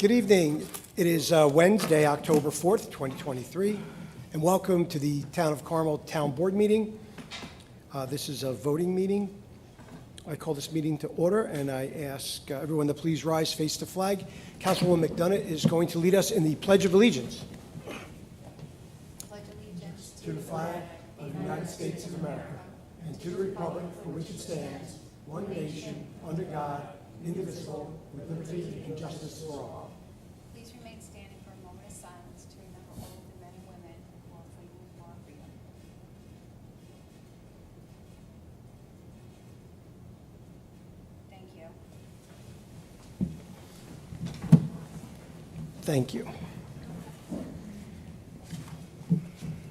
Good evening. It is Wednesday, October 4th, 2023, and welcome to the Town of Carmel Town Board meeting. This is a voting meeting. I call this meeting to order, and I ask everyone to please rise, face the flag. Councilwoman McDonough is going to lead us in the Pledge of Allegiance. Pledge allegiance To the flag of the United States of America, and to the republic for which it stands, one nation, under God, indivisible, with liberty and justice for all. Please remain standing for a moment of silence to remember all of the men and women who are fighting for our freedom. Thank you. Thank you.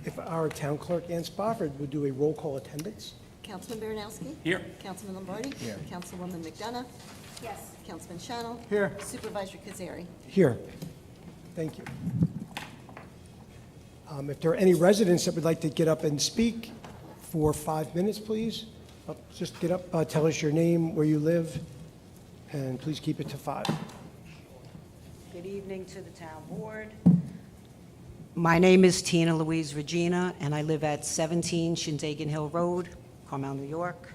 If our town clerk, Ann Spofford, would do a roll call attendance. Councilman Baranowski? Here. Councilman Lombardi? Here. Councilwoman McDonough? Yes. Councilman Shannell? Here. Supervisor Kazari? Here. Thank you. If there are any residents that would like to get up and speak for 5 minutes, please, just get up, tell us your name, where you live, and please keep it to 5. Good evening to the town board. My name is Tina Louise Regina, and I live at 17 Shindagan Hill Road, Carmel, New York.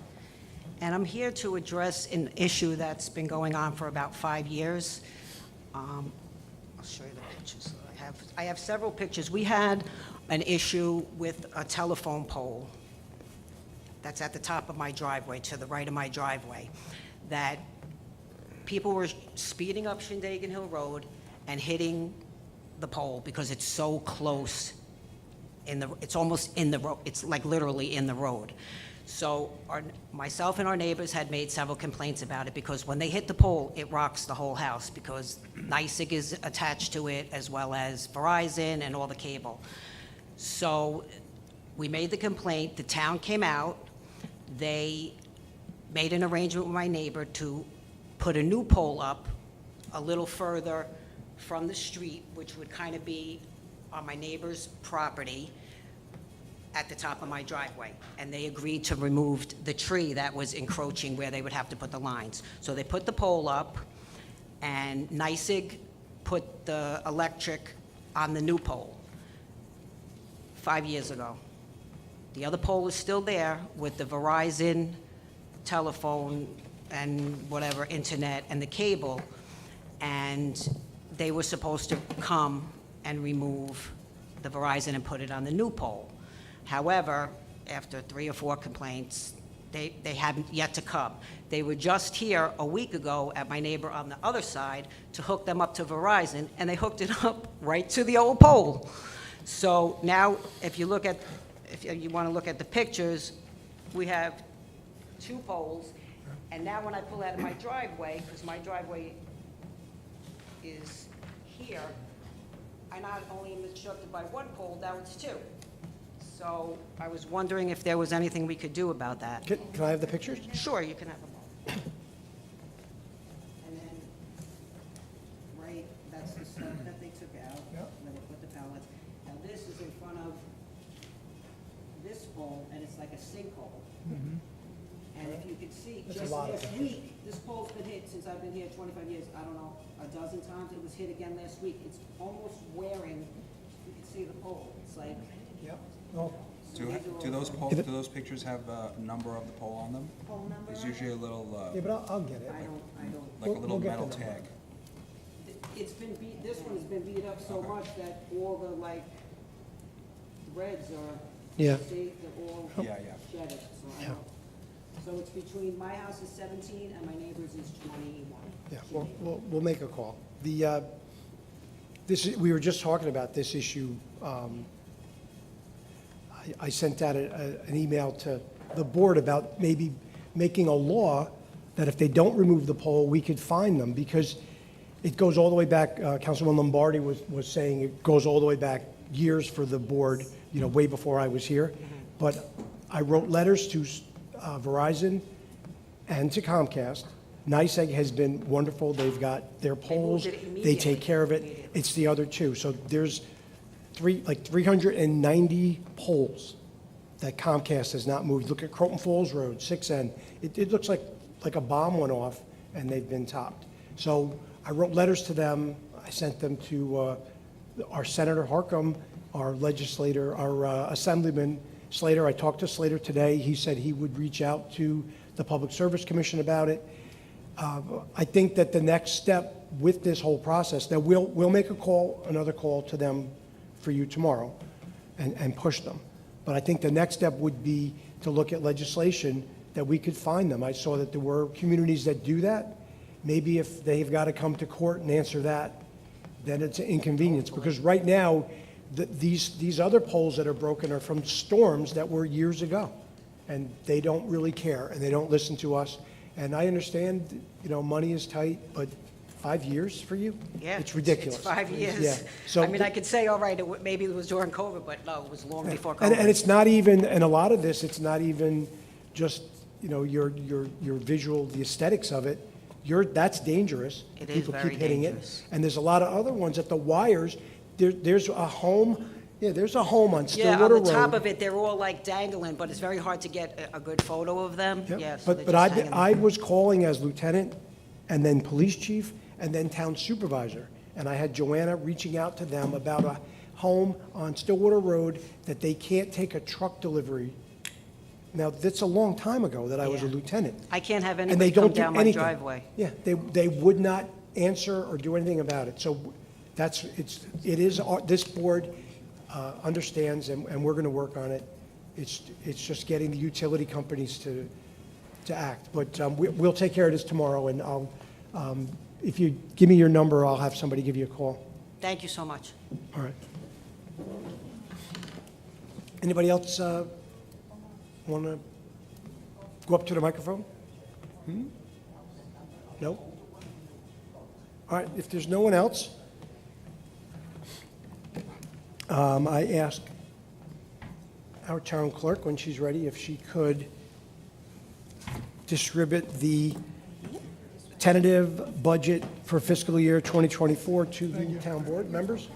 And I'm here to address an issue that's been going on for about 5 years. I'll show you the pictures. I have several pictures. We had an issue with a telephone pole that's at the top of my driveway, to the right of my driveway, that people were speeding up Shindagan Hill Road and hitting the pole because it's so close it's almost in the road. It's like literally in the road. So myself and our neighbors had made several complaints about it because when they hit the pole, it rocks the whole house because NYSEG is attached to it as well as Verizon and all the cable. So we made the complaint. The town came out. They made an arrangement with my neighbor to put a new pole up a little further from the street, which would kind of be on my neighbor's property at the top of my driveway. And they agreed to remove the tree that was encroaching where they would have to put the lines. So they put the pole up, and NYSEG put the electric on the new pole 5 years ago. The other pole is still there with the Verizon telephone and whatever, internet, and the cable, and they were supposed to come and remove the Verizon and put it on the new pole. However, after 3 or 4 complaints, they haven't yet to come. They were just here a week ago at my neighbor on the other side to hook them up to Verizon, and they hooked it up right to the old pole. So now, if you want to look at the pictures, we have 2 poles. And now when I pull out of my driveway, because my driveway is here, I not only am obstructed by 1 pole, now it's 2. So I was wondering if there was anything we could do about that. Can I have the pictures? Sure, you can have them all. And then, right, that's the stuff that they took out, Yep. where they put the pallets. Now this is in front of this pole, and it's like a sinkhole. And if you could see, That's a just lot of this pictures. week, this pole's been hit since I've been here 25 years, I don't know, a dozen times. It was hit again last week. It's almost wearing, you can see the pole. It's like, Yep. Well, Do those pictures have a number of the pole on them? pole number? There's usually a little, yeah, but I'll get it. I don't, like a we'll little get metal the number. tag. it's been beat, this one has been beat up so much that all the, like, reds are, Yeah. see, they're all Yeah, yeah. shedded, so I Yeah. don't. So it's between, my house is 17 and my neighbor's is 21. Yeah, we'll make a call. We were just talking about this issue. I sent out an email to the board about maybe making a law that if they don't remove the pole, we could fine them, because it goes all the way back, Councilman Lombardi was saying it goes all the way back years for the board, way before I was here. But I wrote letters to Verizon and to Comcast. NYSEG has been wonderful. They've got their poles. moved it They take care of it. immediately. It's the other 2. So there's 390 poles that Comcast has not moved. Look at Croton Falls Road, 6N. It looks like a bomb went off and they've been topped. So I wrote letters to them. I sent them to our Senator Harcum, our legislator, our Assemblyman Slater. I talked to Slater today. He said he would reach out to the Public Service Commission about it. I think that the next step with this whole process, that we'll make another call to them for you tomorrow and push them. But I think the next step would be to look at legislation that we could find them. I saw that there were communities that do that. Maybe if they've got to come to court and answer that, then it's an inconvenience. Because right now, these other poles that are broken are from storms that were years ago. And they don't really care, and they don't listen to us. And I understand, money is tight, but 5 years for you? Yeah. It's ridiculous. It's 5 years. Yeah. So I mean, I could say, all right, maybe it was during COVID, but no, it was long before COVID. And it's not even, and a lot of this, it's not even just, your visual, the aesthetics of it. That's dangerous. It is People very keep hitting dangerous. it. And there's a lot of other ones at the wires. There's a home, there's a home on Yeah, on Stillwater the top Road. of it, they're all like dangling, but it's very hard to get a good photo of them. Yep. Yeah, so But they're but just hanging there. I was calling as lieutenant, and then police chief, and then town supervisor. And I had Joanna reaching out to them about a home on Stillwater Road that they can't take a truck delivery. Now, that's a long time ago that I was a Yeah. lieutenant. I can't have And they anybody come don't do down my anything. driveway. Yeah, they would not answer or do anything about it. So this board understands, and we're going to work on it. It's just getting the utility companies to act. But we'll take care of this tomorrow, and if you give me your number, I'll have somebody give you a call. Thank you so much. All right. Anybody else want to go up to the microphone? No? All right, if there's no one else, I ask our town clerk, when she's ready, if she could distribute the tentative budget for fiscal year 2024 to the town board members.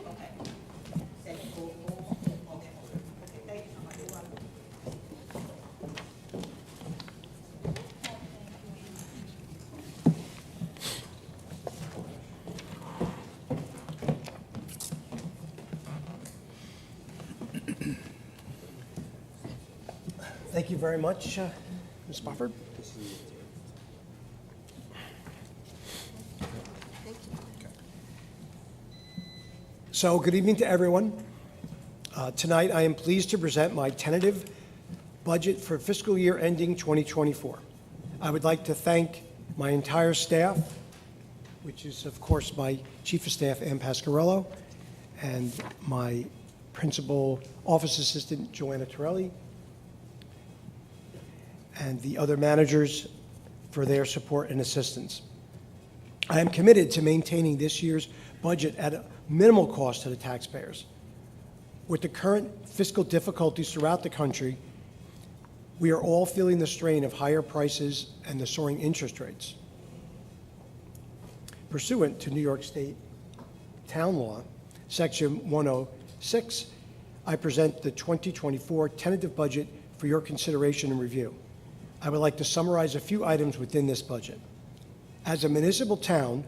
Thank you very much, Ms. Spofford. Thank you. So, good evening to everyone. Tonight, I am pleased to present my tentative budget for fiscal year ending 2024. I would like to thank my entire staff, which is, of course, my Chief of Staff, Ann Pasquarello, and my Principal Office Assistant, Joanna Torelli, and the other managers for their support and assistance. I am committed to maintaining this year's budget at a minimal cost to the taxpayers. With the current fiscal difficulties throughout the country, we are all feeling the strain of higher prices and the soaring interest rates. Pursuant to New York State Town Law, Section 106, I present the 2024 tentative budget for your consideration and review. I would like to summarize a few items within this budget. As a municipal town,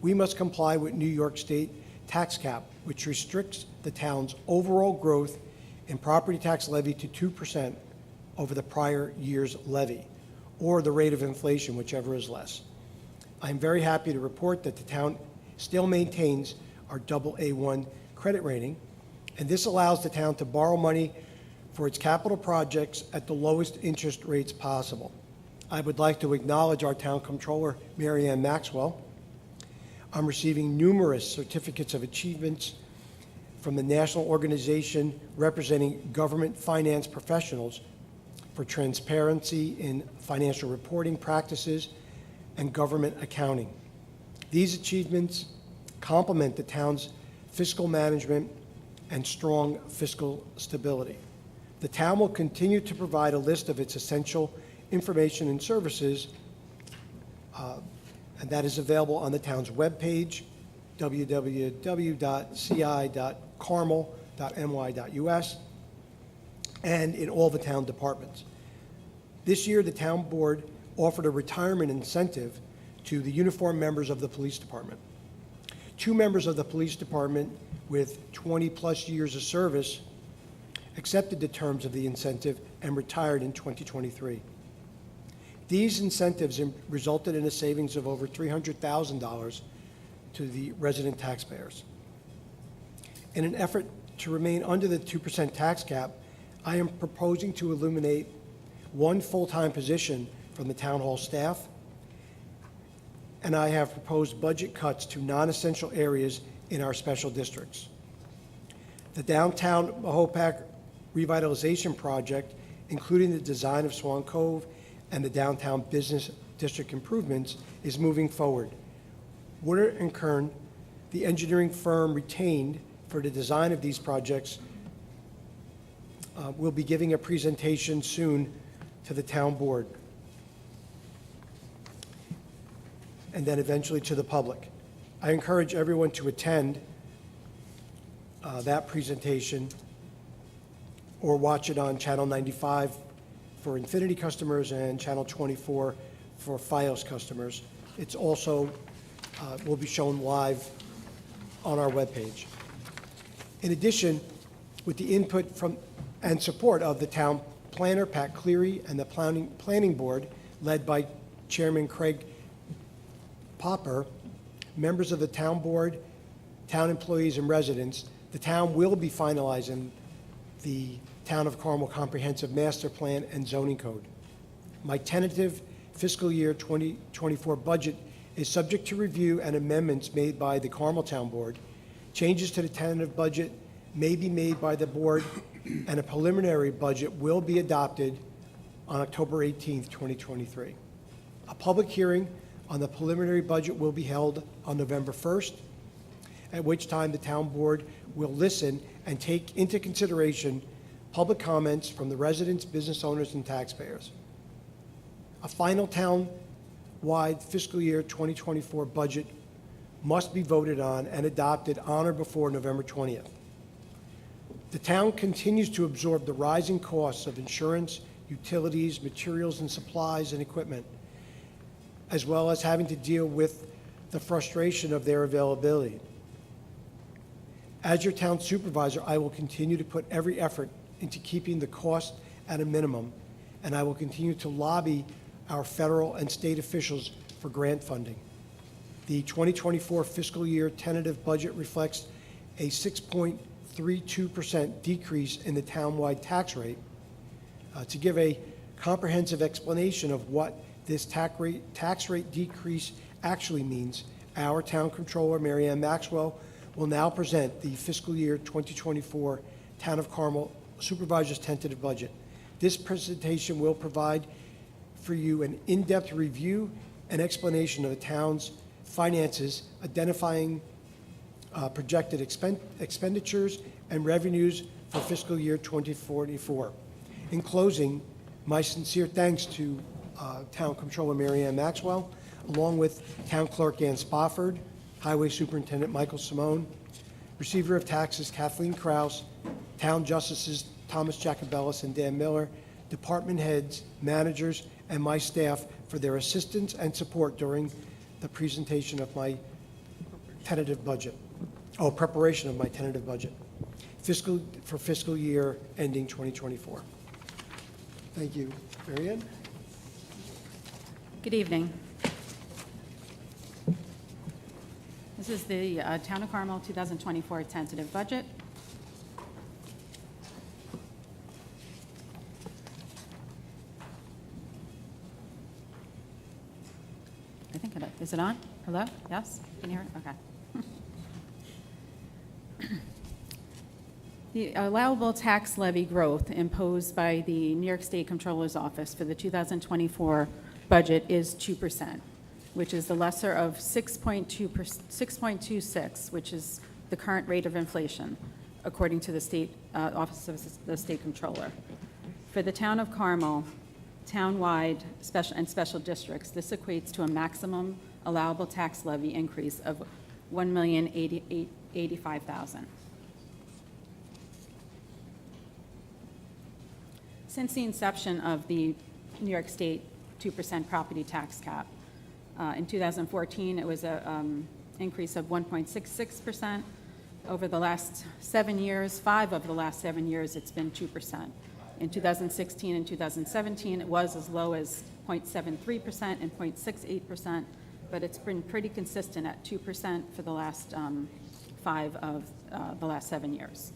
we must comply with New York State tax cap, which restricts the town's overall growth in property tax levy to 2% over the prior year's levy, or the rate of inflation, whichever is less. I am very happy to report that the town still maintains our AA1 credit rating, and this allows the town to borrow money for its capital projects at the lowest interest rates possible. I would like to acknowledge our town comptroller, Mary Ann Maxwell. I'm receiving numerous certificates of achievements from the national organization representing government finance professionals for transparency in financial reporting practices and government accounting. These achievements complement the town's fiscal management and strong fiscal stability. The town will continue to provide a list of its essential information and services, and that is available on the town's webpage, www.ci.carmel.my.us, and in all the town departments. This year, the town board offered a retirement incentive to the uniformed members of the police department. 2 members of the police department with 20-plus years of service accepted the terms of the incentive and retired in 2023. These incentives resulted in a savings of over $300,000 to the resident taxpayers. In an effort to remain under the 2% tax cap, I am proposing to eliminate 1 full-time position from the town hall staff, and I have proposed budget cuts to non-essential areas in our special districts. The downtown Mahopac revitalization project, including the design of Swan Cove and the downtown business district improvements, is moving forward. Woodard and Kern, the engineering firm retained for the design of these projects, will be giving a presentation soon to the town board, and then eventually to the public. I encourage everyone to attend that presentation or watch it on Channel 95 for Infinity customers and Channel 24 for Fios customers. It's also will be shown live on our webpage. In addition, with the input from and support of the town planner, Pat Cleary, and the planning board, led by Chairman Craig Popper, members of the town board, town employees, and residents, the town will be finalizing the Town of Carmel Comprehensive Master Plan and Zoning Code. My tentative fiscal year 2024 budget is subject to review and amendments made by the Carmel Town Board. Changes to the tentative budget may be made by the board, and a preliminary budget will be adopted on October 18th, 2023. A public hearing on the preliminary budget will be held on November 1st, at which time the town board will listen and take into consideration public comments from the residents, business owners, and taxpayers. A final town-wide fiscal year 2024 budget must be voted on and adopted on or before November 20th. The town continues to absorb the rising costs of insurance, utilities, materials and supplies and equipment, as well as having to deal with the frustration of their availability. As your town supervisor, I will continue to put every effort into keeping the cost at a minimum, and I will continue to lobby our federal and state officials for grant funding. The 2024 fiscal year tentative budget reflects a 6.32% decrease in the townwide tax rate. To give a comprehensive explanation of what this tax rate decrease actually means, our town controller, Mary Ann Maxwell, will now present the fiscal year 2024 Town of Carmel Supervisor's tentative budget. This presentation will provide for you an in-depth review and explanation of the town's finances, identifying projected expenditures and revenues for fiscal year 2044. In closing, my sincere thanks to Town Controller Mary Ann Maxwell, along with Town Clerk Ann Spofford, Highway Superintendent Michael Simone, Receiver of Taxes Kathleen Kraus, Town Justices Thomas Jacobellis and Dan Miller, department heads, managers, and my staff for their assistance and support during the presentation of my tentative budget, preparation of my tentative budget, for fiscal year ending 2024. Thank you. Mary Ann? Good evening. This is the Town of Carmel 2024 tentative budget. I think is it on? Hello? Yes? Can you hear it? Okay. The allowable tax levy growth imposed by the New York State Comptroller's Office for the 2024 budget is 2%, which is the lesser of 6.26, which is the current rate of inflation, according to the State Office of the State Comptroller. For the Town of Carmel, townwide special districts, this equates to a maximum allowable tax levy increase of $1,085,000. Since the inception of the New York State 2% property tax cap, in 2014, it was increase of 1.66%. Over the last 7 years, 5 of the last 7 years, it's been 2%. In 2016 and 2017, it was as low as 0.73% and 0.68%, but it's been pretty consistent at 2% for the last 5 of the last 7 years.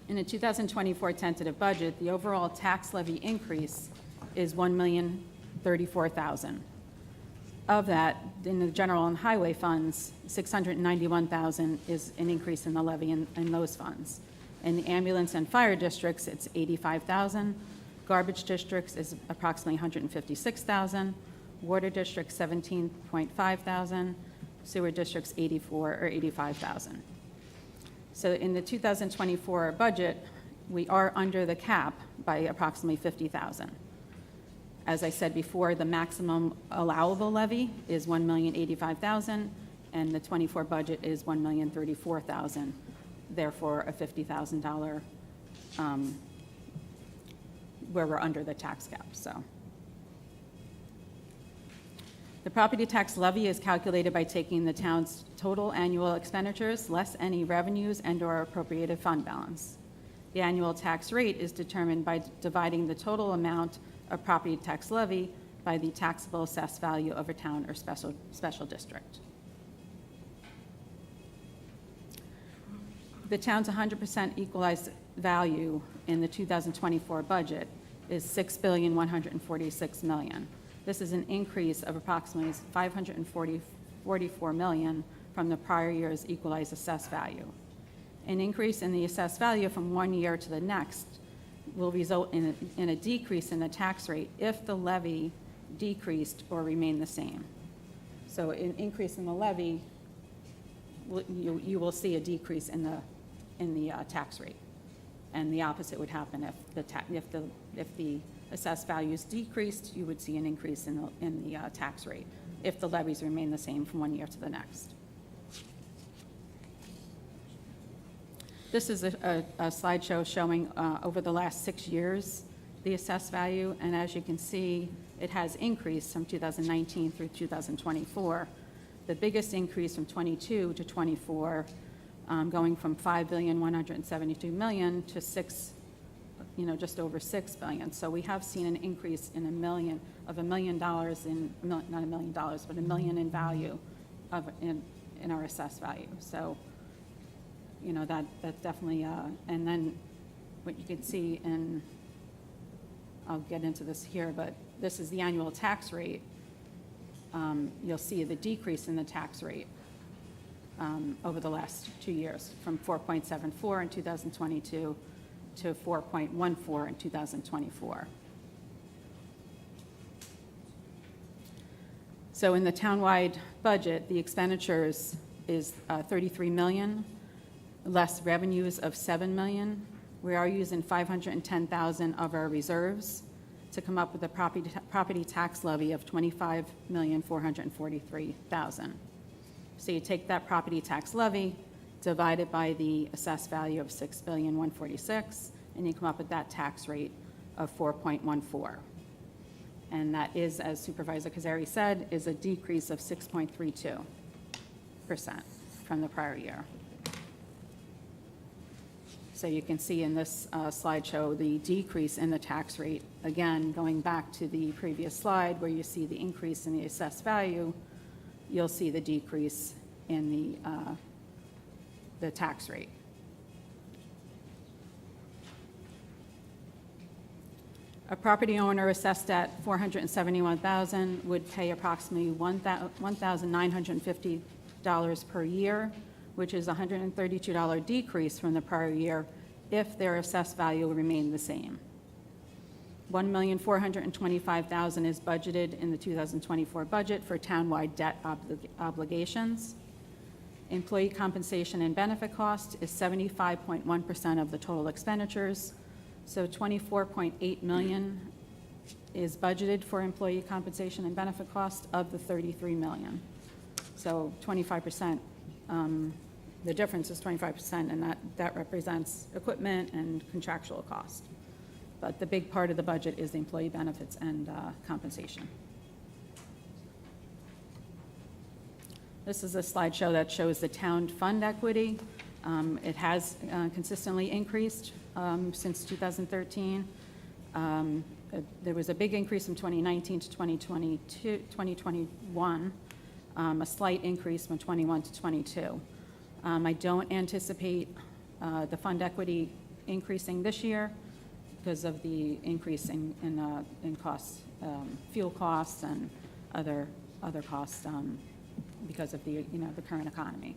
In the 2024 tentative budget, the overall tax levy increase is $1,034,000. Of that, in the general and highway funds, $691,000 is an increase in the levy in those funds. In the ambulance and fire districts, it's $85,000. Garbage districts is approximately $156,000. Water districts, $17,500. Sewer districts, $85,000. So in the 2024 budget, we are under the cap by approximately $50,000. As I said before, the maximum allowable levy is $1,085,000, and the 24 budget is $1,034,000, therefore a $50,000 where we're under the tax cap. So the property tax levy is calculated by taking the town's total annual expenditures less any revenues and/or appropriated fund balance. The annual tax rate is determined by dividing the total amount of property tax levy by the taxable assessed value of a town or special district. The town's 100% equalized value in the 2024 budget is $6,146 million. This is an increase of approximately $544 million from the prior year's equalized assessed value. An increase in the assessed value from one year to the next will result in a decrease in the tax rate if the levy decreased or remained the same. So an increase in the levy, you will see a decrease in the tax rate. And the opposite would happen if the assessed values decreased, you would see an increase in the tax rate if the levies remain the same from one year to the next. This is a slideshow showing over the last 6 years the assessed value, and as you can see, it has increased from 2019 through 2024. The biggest increase from 22 to 24, going from $5,172 million to just over $6 billion. So we have seen an increase in $1 million in not $1 million, but $1 million in value in our assessed value. So that definitely, and then what you can see, and I'll get into this here, but this is the annual tax rate. You'll see the decrease in the tax rate over the last 2 years, from 4.74 in 2022 to 4.14 in 2024. So in the townwide budget, the expenditures is $33 million, less revenues of $7 million. We are using $510,000 of our reserves to come up with a property tax levy of $25,443,000. So you take that property tax levy, divide it by the assessed value of $6,146,000, and you come up with that tax rate of 4.14. And that is, as Supervisor Kazari said, is a decrease of 6.32% from the prior year. So you can see in this slideshow the decrease in the tax rate. Again, going back to the previous slide where you see the increase in the assessed value, you'll see the decrease in the tax rate. A property owner assessed at $471,000 would pay approximately $1,950 per year, which is a $132 decrease from the prior year if their assessed value remained the same. $1,425,000 is budgeted in the 2024 budget for townwide debt obligations. Employee compensation and benefit cost is 75.1% of the total expenditures. So $24.8 million is budgeted for employee compensation and benefit cost of the $33 million. So 25%, the difference is 25%, and that represents equipment and contractual cost. But the big part of the budget is the employee benefits and compensation. This is a slideshow that shows the town fund equity. It has consistently increased since 2013. There was a big increase from 2019 to 2021, a slight increase from 21 to 22. I don't anticipate the fund equity increasing this year because of the increase in costs, fuel costs and other costs because of the current economy.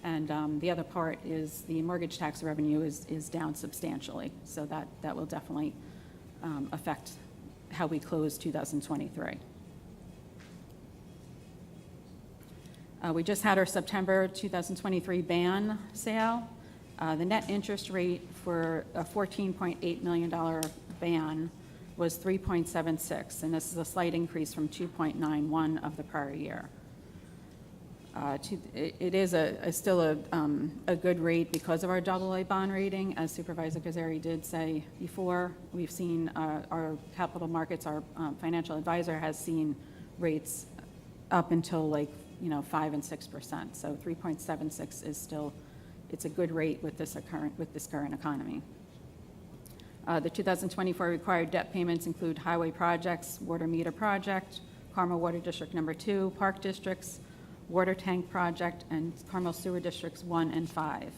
And the other part is the mortgage tax revenue is down substantially, so that will definitely affect how we close 2023. We just had our September 2023 ban sale. The net interest rate for a $14.8 million ban was 3.76, and this is a slight increase from 2.91 of the prior year. It is still a good rate because of our AA bond rating. As Supervisor Kazari did say before, we've seen our capital markets, our financial advisor has seen rates up until 5 and 6%. So 3.76 is still, it's a good rate with this current economy. The 2024 required debt payments include highway projects, water meter project, Carmel Water District Number 2, Park Districts, Water Tank Project, and Carmel Sewer Districts 1 and 5.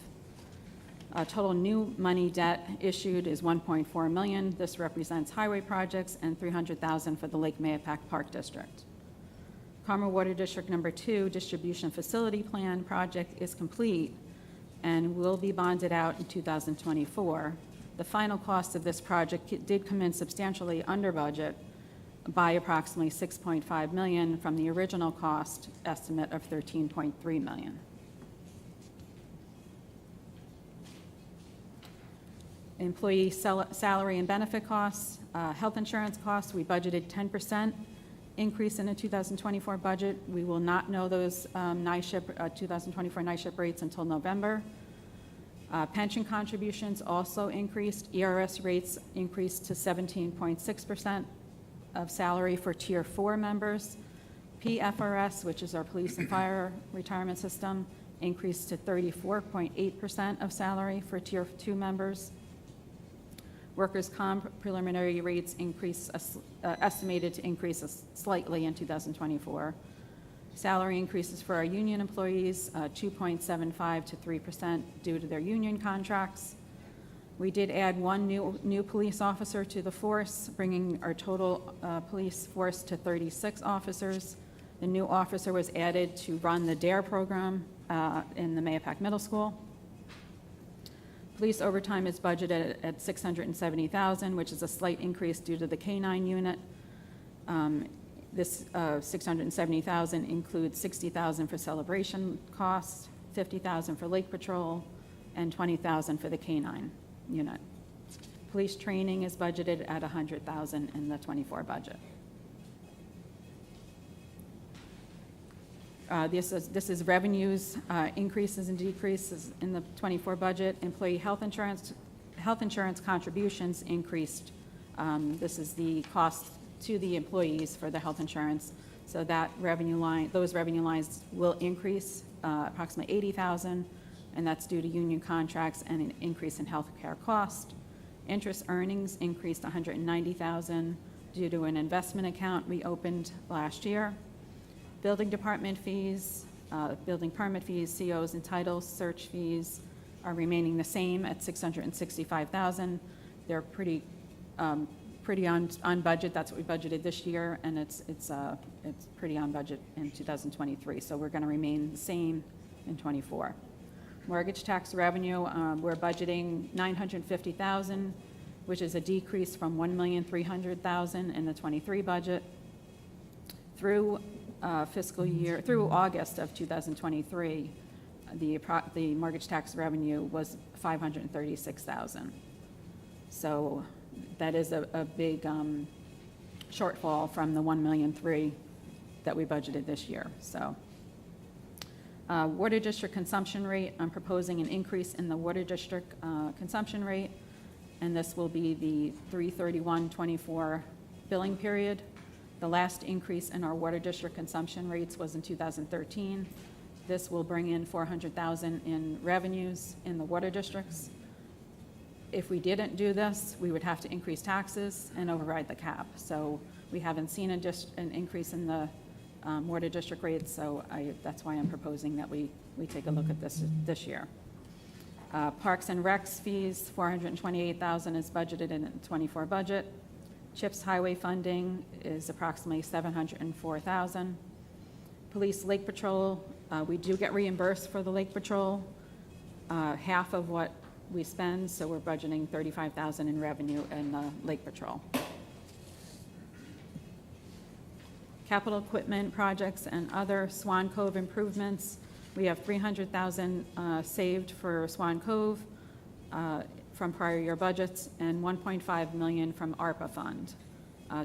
Total new money debt issued is $1.4 million. This represents highway projects and $300,000 for the Lake Mahopac Park District. Carmel Water District Number 2 Distribution Facility Plan project is complete and will be bonded out in 2024. The final cost of this project did come in substantially under budget by approximately $6.5 million from the original cost estimate of $13.3 million. Employee salary and benefit costs, health insurance costs, we budgeted 10% increase in the 2024 budget. We will not know those 2024 NISHIP rates until November. Pension contributions also increased. ERS rates increased to 17.6% of salary for Tier 4 members. PFRS, which is our police and fire retirement system, increased to 34.8% of salary for Tier 2 members. Workers' comp preliminary rates estimated to increase slightly in 2024. Salary increases for our union employees, 2.75 to 3% due to their union contracts. We did add one new police officer to the force, bringing our total police force to 36 officers. The new officer was added to run the DARE program in the Mahopac Middle School. Police overtime is budgeted at $670,000, which is a slight increase due to the K-9 unit. This $670,000 includes $60,000 for celebration costs, $50,000 for lake patrol, and $20,000 for the K-9 unit. Police training is budgeted at $100,000 in the 24 budget. This is revenues, increases and decreases in the 24 budget. Employee health insurance contributions increased. This is the cost to the employees for the health insurance. So that revenue line, those revenue lines will increase approximately $80,000, and that's due to union contracts and an increase in health care cost. Interest earnings increased $190,000 due to an investment account we opened last year. Building department fees, building permit fees, COs and titles, search fees are remaining the same at $665,000. They're pretty on budget. That's what we budgeted this year, and it's pretty on budget in 2023. So we're going to remain the same in 24. Mortgage tax revenue, we're budgeting $950,000, which is a decrease from $1,300,000 in the 23 budget. Through through August of 2023, the mortgage tax revenue was $536,000. So that is a big shortfall from the $1,300,000 that we budgeted this year. So water district consumption rate, I'm proposing an increase in the water district consumption rate and this will be the 3/31/24 billing period. The last increase in our water district consumption rates was in 2013. This will bring in $400,000 in revenues in the water districts. If we didn't do this, we would have to increase taxes and override the cap. So we haven't seen an increase in the water district rates, so that's why I'm proposing that we take a look at this year. Parks and Recs fees, $428,000 is budgeted in the '24 budget. CHIPS highway funding is approximately $704,000. Police Lake Patrol, we do get reimbursed for the Lake Patrol, half of what we spend, so we're budgeting $35,000 in revenue in Lake Patrol. Capital equipment projects and other Swan Cove improvements, we have $300,000 saved for Swan Cove from prior year budgets, and $1.5 million from ARPA fund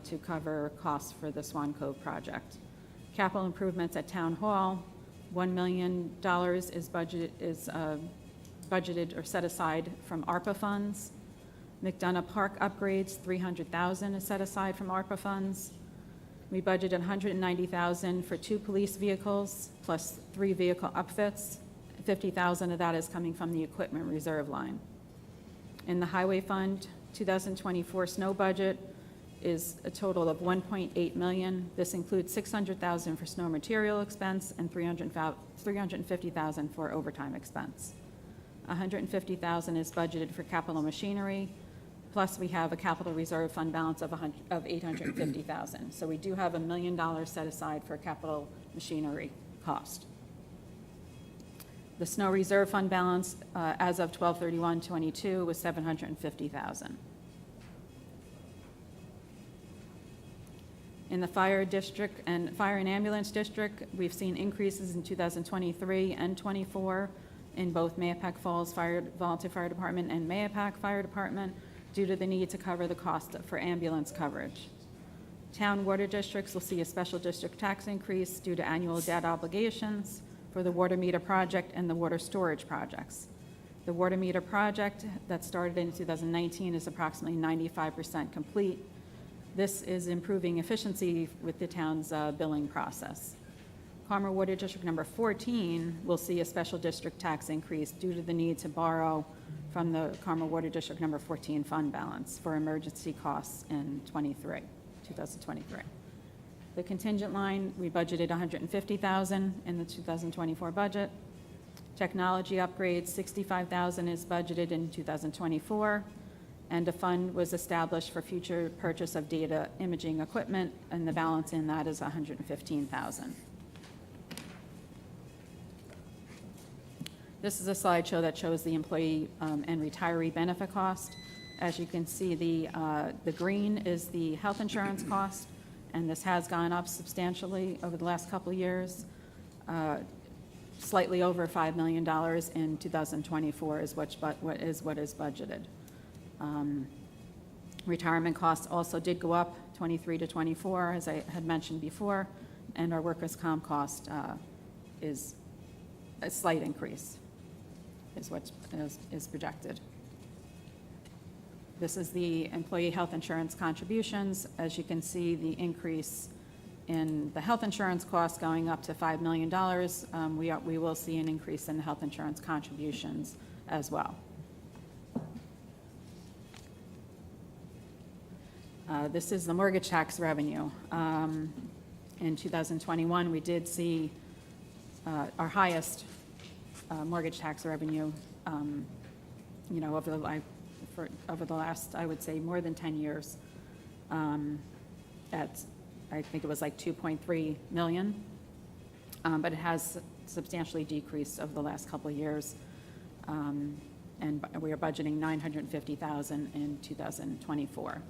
to cover costs for the Swan Cove project. Capital improvements at Town Hall, $1 million is budgeted or set aside from ARPA funds. McDonough Park upgrades, $300,000 is set aside from ARPA funds. We budgeted $190,000 for 2 police vehicles plus 3 vehicle upfits. $50,000 of that is coming from the equipment reserve line. In the highway fund, 2024 snow budget is a total of $1.8 million. This includes $600,000 for snow material expense and $350,000 for overtime expense. $150,000 is budgeted for capital machinery, plus we have a capital reserve fund balance of $850,000. So we do have $1 million set aside for capital machinery cost. The snow reserve fund balance as of 12/31/22 was $750,000. In the fire district and fire and ambulance district, we've seen increases in 2023 and 24 in both Mahopac Falls Volunteer Fire Department and Mahopac Fire Department due to the need to cover the cost for ambulance coverage. Town water districts will see a special district tax increase due to annual debt obligations for the water meter project and the water storage projects. The water meter project that started in 2019 is approximately 95% complete. This is improving efficiency with the town's billing process. Carmel Water District number 14 will see a special district tax increase due to the need to borrow from the Carmel Water District number 14 fund balance for emergency costs in 2023. The contingent line, we budgeted $150,000 in the 2024 budget. Technology upgrades, $65,000 is budgeted in 2024, and a fund was established for future purchase of data imaging equipment, and the balance in that is $115,000. This is a slideshow that shows the employee and retiree benefit cost. As you can see, the green is the health insurance cost, and this has gone up substantially over the last couple of years. Slightly over $5 million in 2024 is what is budgeted. Retirement costs also did go up 23 to 24, as I had mentioned before, and our workers' comp cost is a slight increase, is what is projected. This is the employee health insurance contributions. As you can see, the increase in the health insurance cost going up to $5 million. We will see an increase in health insurance contributions as well. This is the mortgage tax revenue. In 2021, we did see our highest mortgage tax revenue, over the last, I would say, more than 10 years. I think it was like 2.3 million, but it has substantially decreased over the last couple of years, and we are budgeting $950,000 in 2024.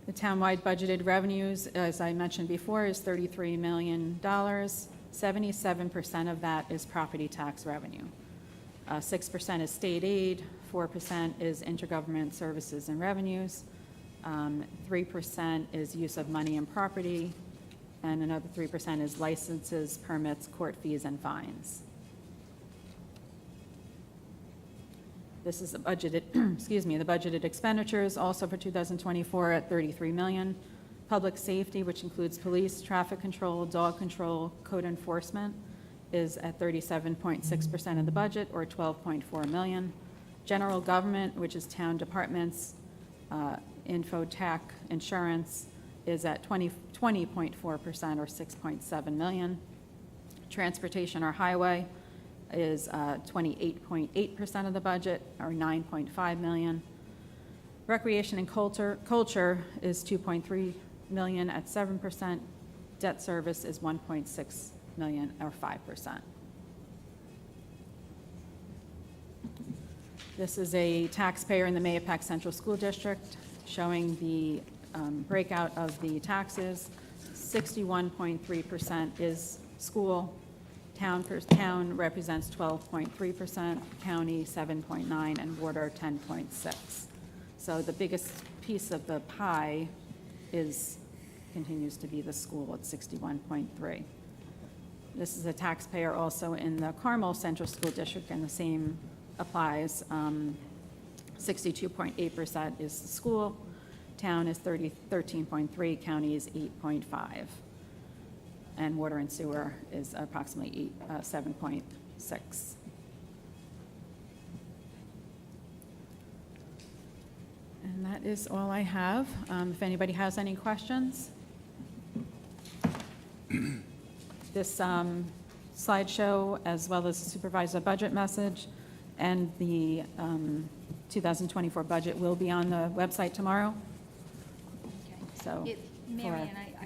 The townwide budgeted revenues, as I mentioned before, is $33 million. 77% of that is property tax revenue. 6% is state aid, 4% is intergovernment services and revenues, 3% is use of money and property, and another 3% is licenses, permits, court fees, and fines. This is the budgeted, excuse me, the budgeted expenditures also for 2024 at $33 million. Public safety, which includes police, traffic control, dog control, code enforcement, is at 37.6% of the budget, or $12.4 million. General government, which is town departments, info, tech, insurance, is at 20.4%, or $6.7 million. Transportation or highway is 28.8% of the budget, or $9.5 million. Recreation and culture is $2.3 million at 7%. Debt service is $1.6 million, or 5%. This is a taxpayer in the Mahopac Central School District showing the breakout of the taxes. 61.3% is school. Town represents 12.3%, county 7.9%, and water 10.6%. So the biggest piece of the pie continues to be the school at 61.3%. This is a taxpayer also in the Carmel Central School District, and the same applies. 62.8% is the school, town is 13.3%, county is 8.5%. And water and sewer is approximately 7.6%. And that is all I have. If anybody has any questions. This slideshow, as well as the supervisor budget message and the 2024 budget, will be on the website tomorrow. Okay. So, Mary Ann, I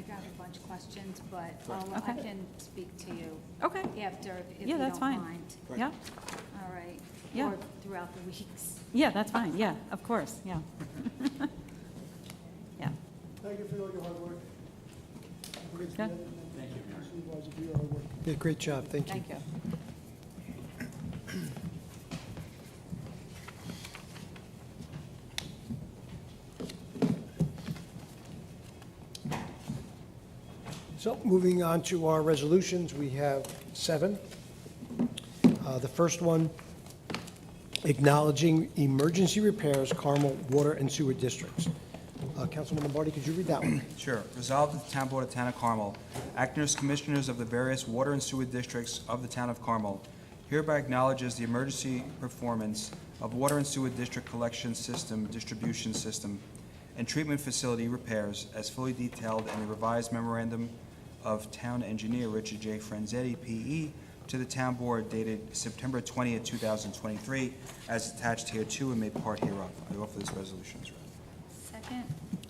got a bunch of questions, but I Okay. can speak to you Okay. after, if Yeah, you that's don't fine. mind. Yeah, All right. Yeah. Or throughout the weeks. yeah, that's fine. Yeah, of course, yeah. Yeah. Thank you for all your hard work. Good. Thank you, Supervisor, for your hard work. Yeah, great job, thank you. Thank you. So moving on to our resolutions, we have 7. The first one, acknowledging emergency repairs, Carmel Water and Sewer Districts. Councilman Lombardi, could you read that one? Sure. Resolved that the Town Board of Town of Carmel, acting as commissioners of the various water and sewer districts of the Town of Carmel, hereby acknowledges the emergency performance of water and sewer district collection system, distribution system, and treatment facility repairs as fully detailed in the revised memorandum of Town Engineer Richard J. Franzetti, P.E., to the Town Board dated September 20th, 2023, as attached here to and made part hereof. I offer this resolution as read. Second?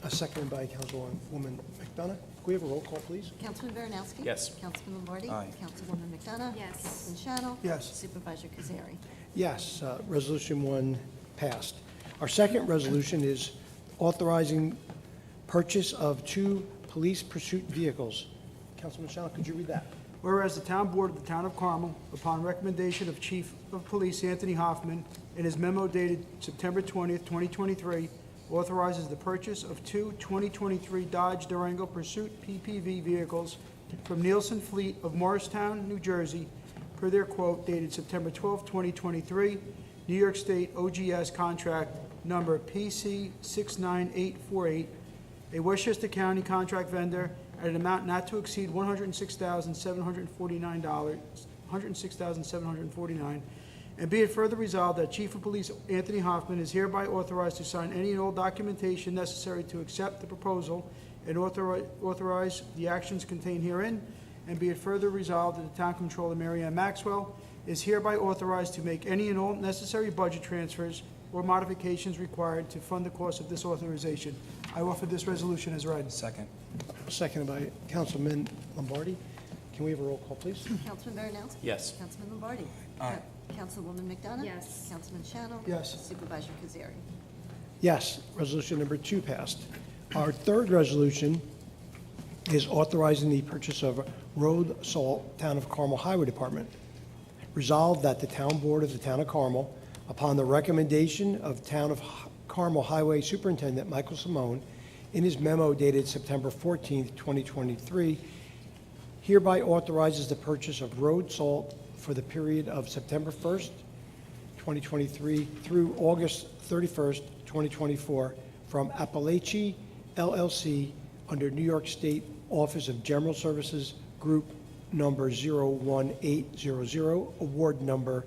Seconded by Councilwoman McDonough. Can we have a roll call, please? Councilman Baranowski? Yes. Councilman Lombardi? Aye. Councilwoman McDonough? Yes. Councilman Shano? Yes. Supervisor Kazari? Yes, Resolution 1 passed. Our second resolution is authorizing purchase of 2 police pursuit vehicles. Councilman Shano, could you read that? Whereas the Town Board of the Town of Carmel, upon recommendation of Chief of Police Anthony Hoffman, in his memo dated September 20th, 2023, authorizes the purchase of 2 2023 Dodge Durango Pursuit PPV vehicles from Nielsen Fleet of Morristown, New Jersey, per their quote dated September 12th, 2023, New York State OGS contract number PC 69848, a Westchester County contract vendor, at an amount not to exceed $106,749, and be it further resolved that Chief of Police Anthony Hoffman is hereby authorized to sign any and all documentation necessary to accept the proposal and authorize the actions contained herein, and be it further resolved that the Town Controller Mary Ann Maxwell is hereby authorized to make any and all necessary budget transfers or modifications required to fund the cost of this authorization. I offer this resolution as read. Second. Seconded by Councilman Lombardi. Can we have a roll call, please? Councilman Baranowski? Yes. Councilman Lombardi? Aye. Councilwoman McDonough? Yes. Councilman Shano? Yes. Supervisor Kazari? Yes, resolution number 2 passed. Our third resolution is authorizing the purchase of road salt, Town of Carmel Highway Department. Resolved that the Town Board of the Town of Carmel, upon the recommendation of Town of Carmel Highway Superintendent Michael Simone, in his memo dated September 14th, 2023, hereby authorizes the purchase of road salt for the period of September 1st, 2023 through August 31st, 2024, from Appalachia LLC under New York State Office of General Services, Group Number 01800, Award Number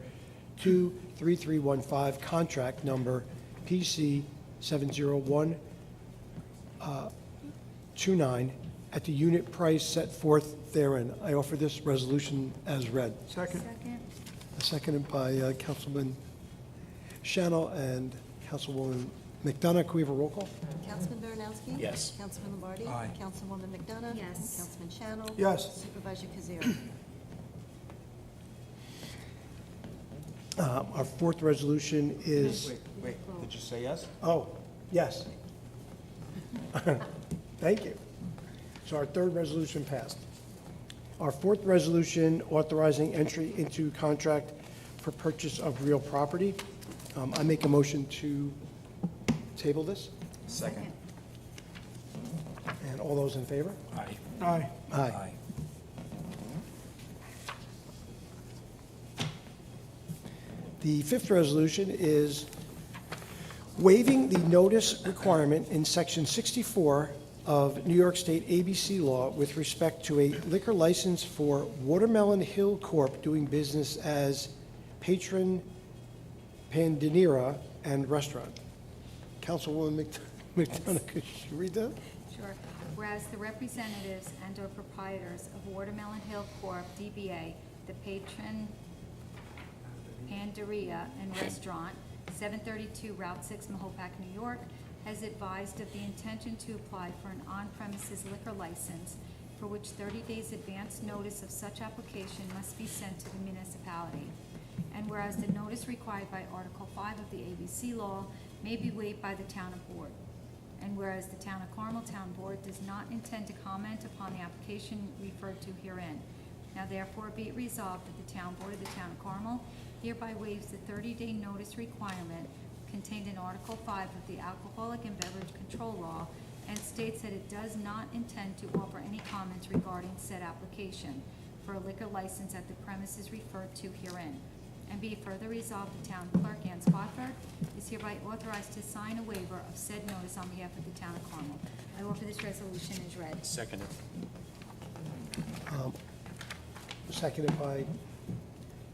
23315, Contract Number PC 70129, at the unit price set forth therein. I offer this resolution as read. Second. Second. Seconded by Councilman Shannell and Councilwoman McDonough. Can we have a roll call? Councilman Baranowski? Yes. Councilman Lombardi? Aye. Councilwoman McDonough? Yes. Councilman Shannell? Yes. Supervisor Kazari? Our fourth resolution is, Wait, did you say yes? oh, yes. Thank you. So our third resolution passed. Our fourth resolution authorizing entry into contract for purchase of real property. I make a motion to table this, Second. and all those in favor? Aye. Aye. Aye. The fifth resolution is waiving the notice requirement in Section 64 of New York State ABC law with respect to a liquor license for Watermelon Hill Corp. Doing business as Patron Pandinera and Restaurant. Councilwoman McDonough, could you read that? Sure. Whereas the representatives and/or proprietors of Watermelon Hill Corp., DBA, the Patron Panderia and Restaurant, 732 Route 6, Mahopac, New York, has advised of the intention to apply for an on-premises liquor license for which 30 days advance notice of such application must be sent to the municipality. And whereas the notice required by Article 5 of the ABC law may be waived by the town board. And whereas the Town of Carmel Town Board does not intend to comment upon the application referred to herein. Now therefore be it resolved that the Town Board of the Town of Carmel hereby waives the 30-day notice requirement contained in Article 5 of the Alcoholic and Beverage Control Law, and states that it does not intend to offer any comments regarding said application for a liquor license at the premises referred to herein. And be it further resolved, the town clerk, Ann Spofford, is hereby authorized to sign a waiver of said notice on behalf of the town of Carmel. I offer this resolution as read. Seconded. Seconded by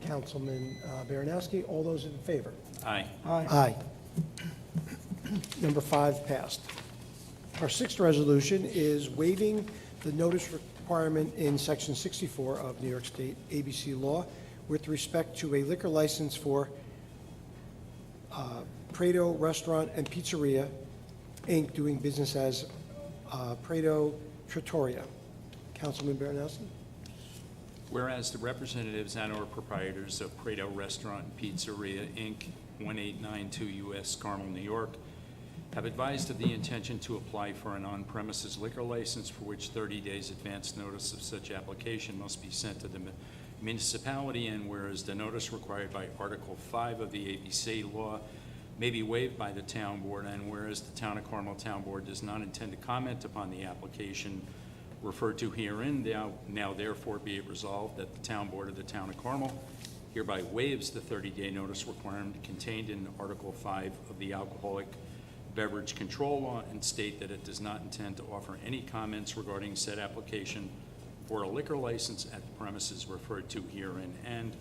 Councilman Baranowski. All those in favor? Aye. Aye. Aye. Number 5 passed. Our sixth resolution is waiving the notice requirement in Section 64 of New York State ABC law with respect to a liquor license for Prado Restaurant and Pizzeria, Inc., doing business as Prado Trattoria. Councilman Baranowski? Whereas the representatives and/or proprietors of Prado Restaurant and Pizzeria, Inc., 1892 U.S. Carmel, New York, have advised of the intention to apply for an on-premises liquor license for which 30 days advance notice of such application must be sent to the municipality, and whereas the notice required by Article 5 of the ABC law may be waived by the town board, and whereas the Town of Carmel Town Board does not intend to comment upon the application referred to herein, now therefore be it resolved that the Town Board of the Town of Carmel hereby waives the 30-day notice requirement contained in Article 5 of the Alcoholic Beverage Control Law, and state that it does not intend to offer any comments regarding said application for a liquor license at the premises referred to herein. And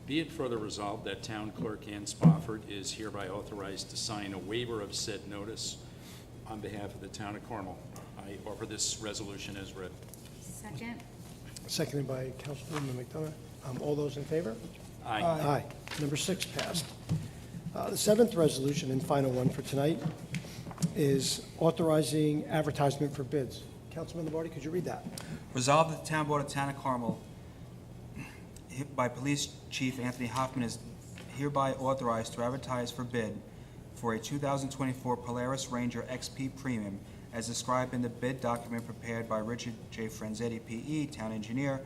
be it further resolved that Town Clerk Ann Spofford is hereby authorized to sign a waiver of said notice on behalf of the Town of Carmel. I offer this resolution as read. Second. Seconded by Councilwoman McDonough. All those in favor? Aye. Aye. Number 6 passed. The seventh resolution and final one for tonight is authorizing advertisement for bids. Councilman Lombardi, could you read that? Resolved that the Town Board of Town of Carmel by Police Chief Anthony Hoffman is hereby authorized to advertise for bid for a 2024 Polaris Ranger XP Premium as described in the bid document prepared by Richard J. Franzetti, P.E., Town Engineer,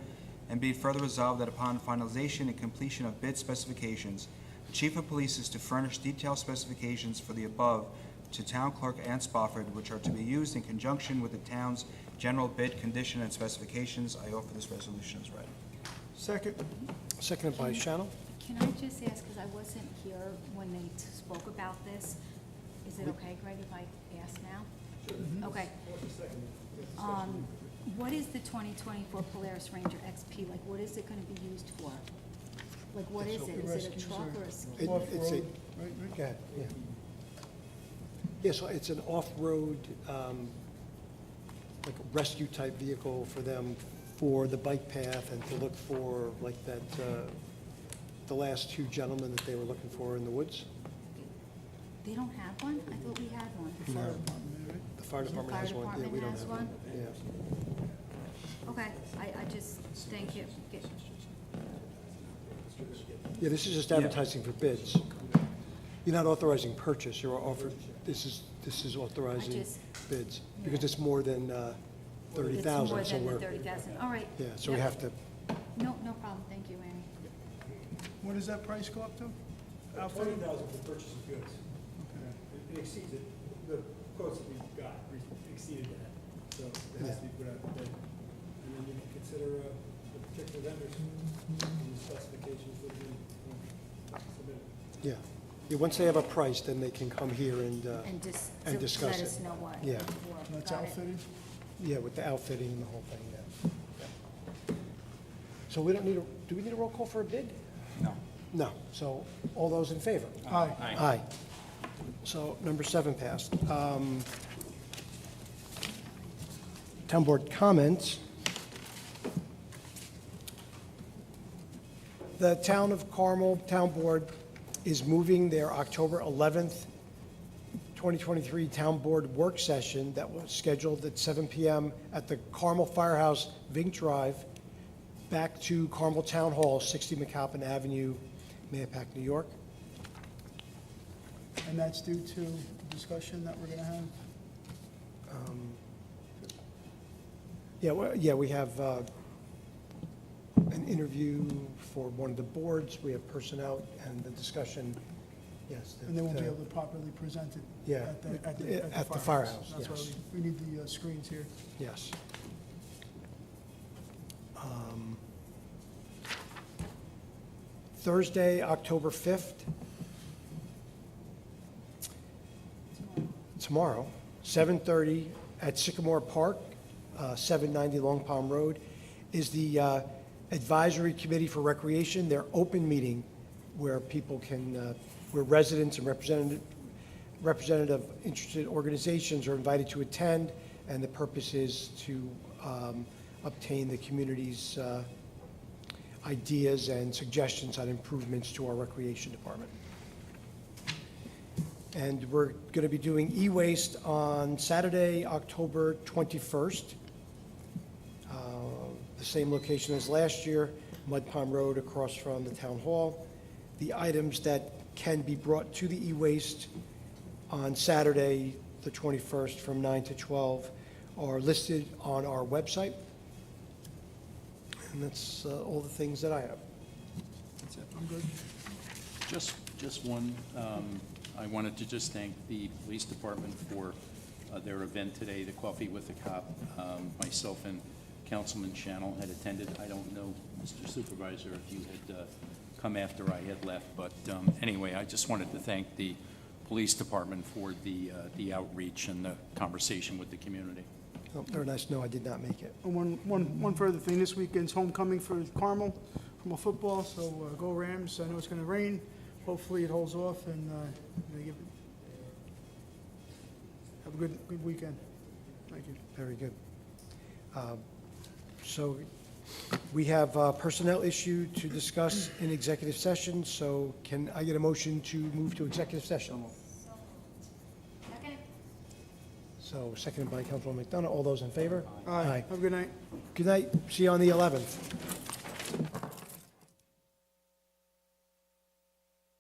and be further resolved that upon finalization and completion of bid specifications, the Chief of Police is to furnish detailed specifications for the above to Town Clerk Ann Spofford, which are to be used in conjunction with the town's general bid condition and specifications. I offer this resolution as read. Second. Seconded by Shannell. Can I just ask, because I wasn't here when they spoke about this, is it okay, Greg, if I ask now? Okay. What is the 2024 Polaris Ranger XP, like, what is it gonna be used for? Like, what is it? Is it a truck or a ski? It's a, go ahead, yeah. Yeah, so it's an off-road, like a rescue-type vehicle for them for the bike path and to look for, like that, the last two gentlemen that they were looking for in the woods. They don't have one? I thought we had one. No. The fire department has one. Yeah, we don't has have one? Yeah. Okay, I just, thank you. Yeah, this is just advertising for bids. You're not authorizing purchase, you're offered, this is authorizing just- bids, because it's more than 30,000, It's so more we're, than the 30,000, all right. yeah, so we Yep. have to, No, no problem, thank you, Annie. What does that price go up to? Outfit? 20,000 for purchase of goods. It exceeds it, the quotes that we got exceeded that, so it has to be put out to bid. And then you can consider the particular vendors and the specifications that we submitted. yeah. Yeah, once they have a price, then they can come here and just and discuss let us it. know what. Yeah. for. That's Got it. outfitted? yeah, with the outfitting and the whole thing, yeah. So we don't need a, do we need a roll call for a bid? No. No, so all those in favor? Aye. Aye. So number 7 passed. Town board comments. The Town of Carmel Town Board is moving their October 11th, 2023 Town Board Work Session that was scheduled at 7 PM at the Carmel Firehouse, Vink Drive, back to Carmel Town Hall, 60 McAlpin Avenue, Mahopac, New York. And that's due to the discussion that we're gonna have? Yeah, we have an interview for one of the boards, we have personnel and the discussion, yes. And they won't be able to properly present it? Yeah, At the firehouse, That's why yes. we need the screens here. Yes. Thursday, October 5th. Tomorrow, 7:30 at Sycamore Park, 790 Long Palm Road, is the Advisory Committee for Recreation, their open meeting where people can, where residents and representative interested organizations are invited to attend, and the purpose is to obtain the community's ideas and suggestions on improvements to our recreation department. And we're going to be doing e-waste on Saturday, October 21st. The same location as last year, Mud Pond Road across from the town hall. The items that can be brought to the e-waste on Saturday, the 21st, from 9 to 12, are listed on our website. And that's all the things that I have. That's it. I'm good. Just one, I wanted to just thank the police department for their event today, the Coffee with the Cop. Myself and Councilman Channel had attended. I don't know, Mr. Supervisor, if you had come after I had left, but anyway, I just wanted to thank the police department for the outreach and the conversation with the community. Oh, very nice. No, I did not make it. And one further thing, this weekend's homecoming for Carmel football, so go Rams. I know it's gonna rain. Hopefully it holds off and have a good weekend. Thank you. Very good. So we have a personnel issue to discuss in executive session, so can I get a motion to move to executive session? Second? So seconded by Councilwoman McDonough. All those in favor? Aye. Have a good night. Good night. See you on the 11th.